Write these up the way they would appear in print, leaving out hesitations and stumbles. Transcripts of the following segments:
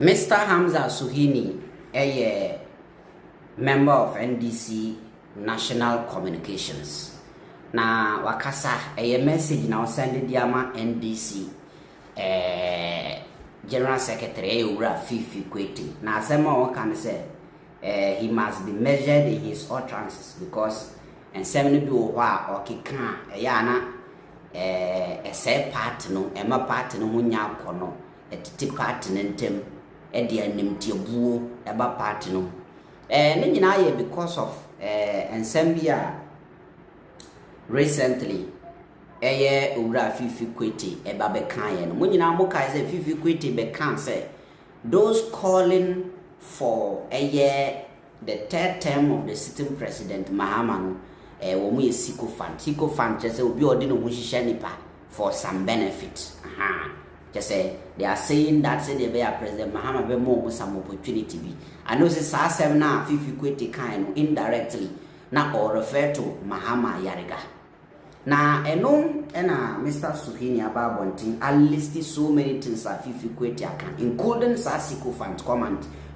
Mr. Hamza Suhuyini, a member of NDC National Communications. Na wakasa a message now send diama NDC General Secretary Fifi Kwetey. Na asema wakan say he must be measured in his utterances because and 70 bi or kika yana a say part no ema part no munya kono a titi part nentem e animti buo eba part no ne nyina ye because of ensembia recently eye owura Fifi Kwetey eba be kan ye no mo nyina mo kai say Fifi Kwetey be kan say those calling for the third term of the sitting president Mahama no wo mo ye siko fan just say obi odi no ho hihye nipa for some benefit just say they are saying that say they be a president Mahama be more some opportunity be. I know say sa na Fifi Kwetey kind indirectly na or refer to Mahama Yariga. Na eno na Mr. Suhuyini ababontin I listed so many things that Fifi Kwetey can including Sasiko fund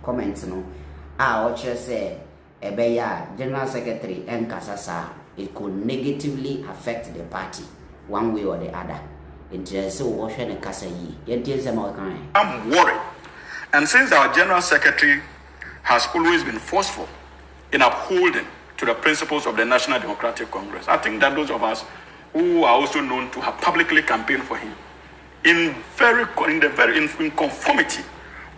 comments no or just say ebeya General Secretary Nkasasa it could negatively affect the party one way or the other. I'm worried. And since our General Secretary has always been forceful in upholding to the principles of the National Democratic Congress, I think that those of us who are also known to have publicly campaigned for him in conformity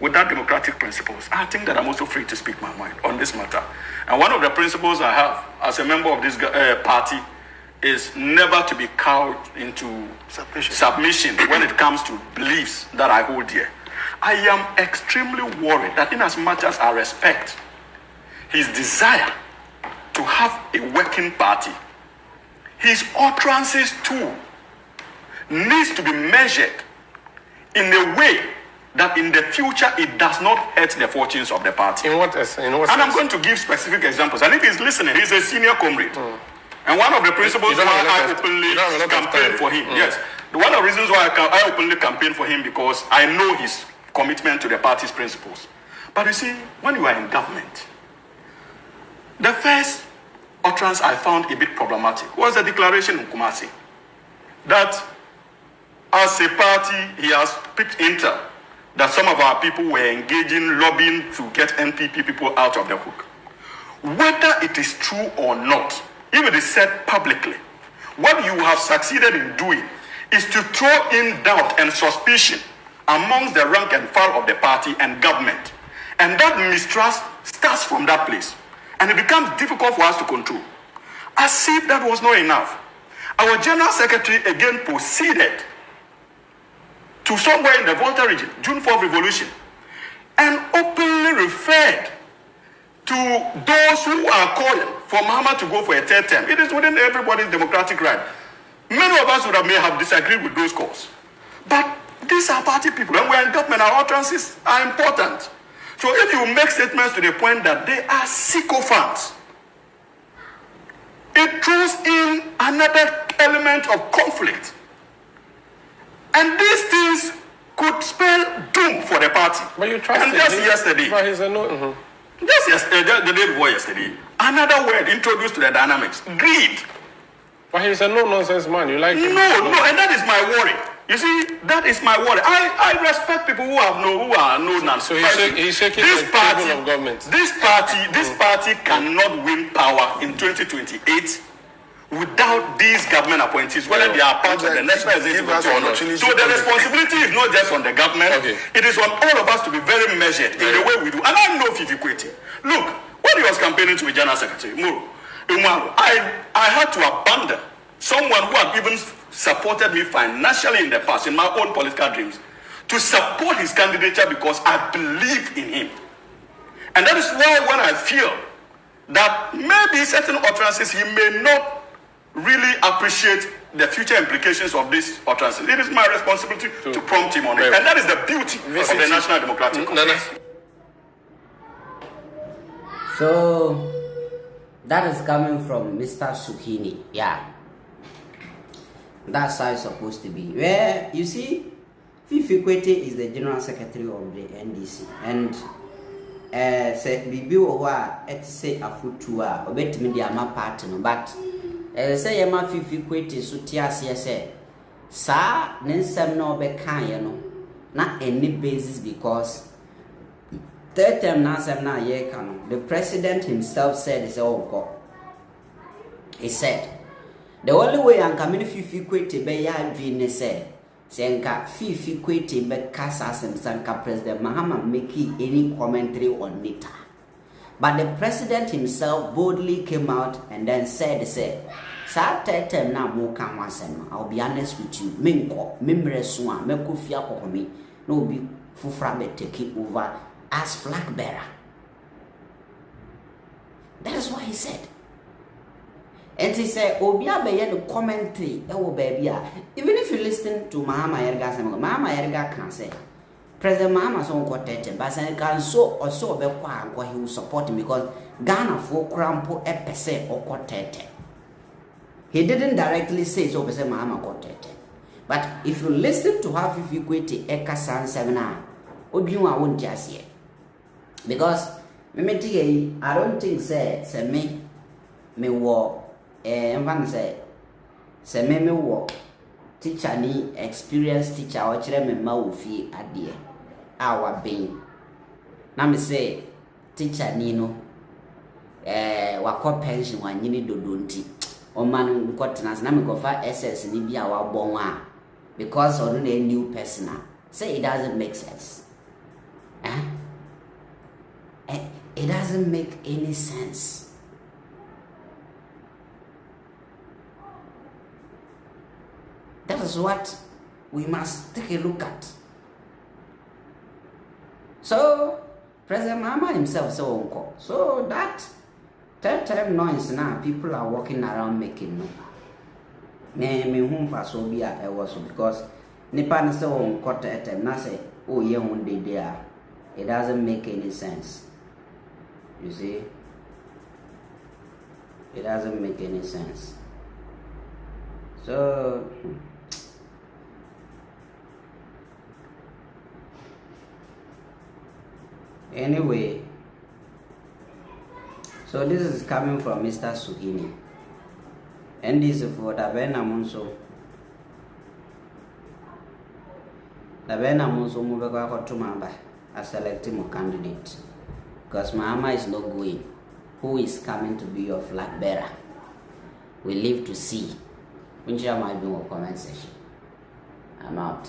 with that democratic principles, I think that I'm also free to speak my mind on this matter. And one of the principles I have as a member of this party is never to be cowed into submission when it comes to beliefs that I hold dear. I am extremely worried that in as much as I respect his desire to have a working party, his utterances too needs to be measured in a way that in the future it does not hurt the fortunes of the party. In what sense? And I'm going to give specific examples. And if he's listening, he's a senior comrade. And one of the principles why I openly campaign for him, yes, one of the reasons why I openly campaign for him because I know his commitment to the party's principles. But you see, when you are in government, the first utterance I found a bit problematic was the declaration in Kumasi that as a party he has picked intel that some of our people were engaging, lobbying to get NPP people out of the hook. Whether it is true or not, if it is said publicly, what you have succeeded in doing is to throw in doubt and suspicion amongst the rank and file of the party and government. And that mistrust starts from that place. And it becomes difficult for us to control. As if that was not enough, our General Secretary again proceeded to somewhere in the Volta region, June 4th revolution, and openly referred to those who are calling for Mahama to go for a third term. It is within everybody's democratic right. Many of us may have disagreed with those calls. But these are party people, and we're in government, our utterances are important. So if you make statements to the point that they are sycophants, it throws in another element of conflict. And these things could spell doom for the party. But you trust and just yesterday. But he's a no. Just yesterday, the day before yesterday, another word introduced to the dynamics: greed. But he's a no-nonsense man. You like him? No, and that is my worry. You see, that is my worry. I respect people who are no nonsense. So he's shaking the table of government. This party cannot win power in 2028 without these government appointees, whether they are part of the national executive or not. So the responsibility is not just on the government. Okay. It is on all of us to be very measured in the way we do. And I know Fifi Kwetey. Look, when he was campaigning to be General Secretary, I had to abandon someone who had even supported me financially in the past, in my own political dreams, to support his candidature because I believe in him. And that is why when I feel that maybe certain utterances he may not really appreciate the future implications of these utterances, it is my responsibility to prompt him on it. And that is the beauty of the National Democratic Congress. So that is coming from Mr. Suhuyini. Yeah. That's how it's supposed to be. Where you see, Fifi Kwetey is the General Secretary of the NDC, and say bibi wo a et say afutu a obetimi dia ma party no, but say yema Fifi Kwetey so tiase say sa ne nsem na obekan ye no na any basis, because third term na nsem na ye ka no, the president himself said he said the only way I'm coming Fifi Kwetey be ya adwene say Senka Fifi Kwetey be kasa Senka President Mahama making any commentary on it. But the president himself boldly came out and then said, Sa tetem na mo kan wasem. I'll be honest with you. Minko, mimre swa, mekufia kokomi, no be fufra be take over as flag bearer. That is what he said. And he said, Obia be the commentary, baby. Even if you listen to Mahama Yerga can say, President Mahama so quoted, but I can so or so be what he will support him, because Ghana for crampo epese or quoted. He didn't directly say so, President Mahama quoted. But if you listen to how Fifi Kwetey Eka San Seminar, Obiwa won't just hear. Because I don't think say me walk. Van say me work teacher ni experienced teacher or chere me ma ofi ade our being na me say teacher ni no wakọ pension wanyini dodonti o man nkotena na me go fa SS ni bia wa bon a, because on a new person say it doesn't make sense. It doesn't make any sense. That is what we must take a look at. So, President Mahama himself so that third time noise now, people are walking around making no. Me home for so be a was because Nipan so on quarter at time na say, oh yeah, one day there. It doesn't make any sense. You see? It doesn't make any sense. So anyway, so this is coming from Mr. Suhuyini, and this is for Dabena Munso. Dabena Munso Mubeka Tumamba as selecting a candidate, because Mahama is not going. Who is coming to be your flag bearer? We live to see. Might be more comment section. I'm out.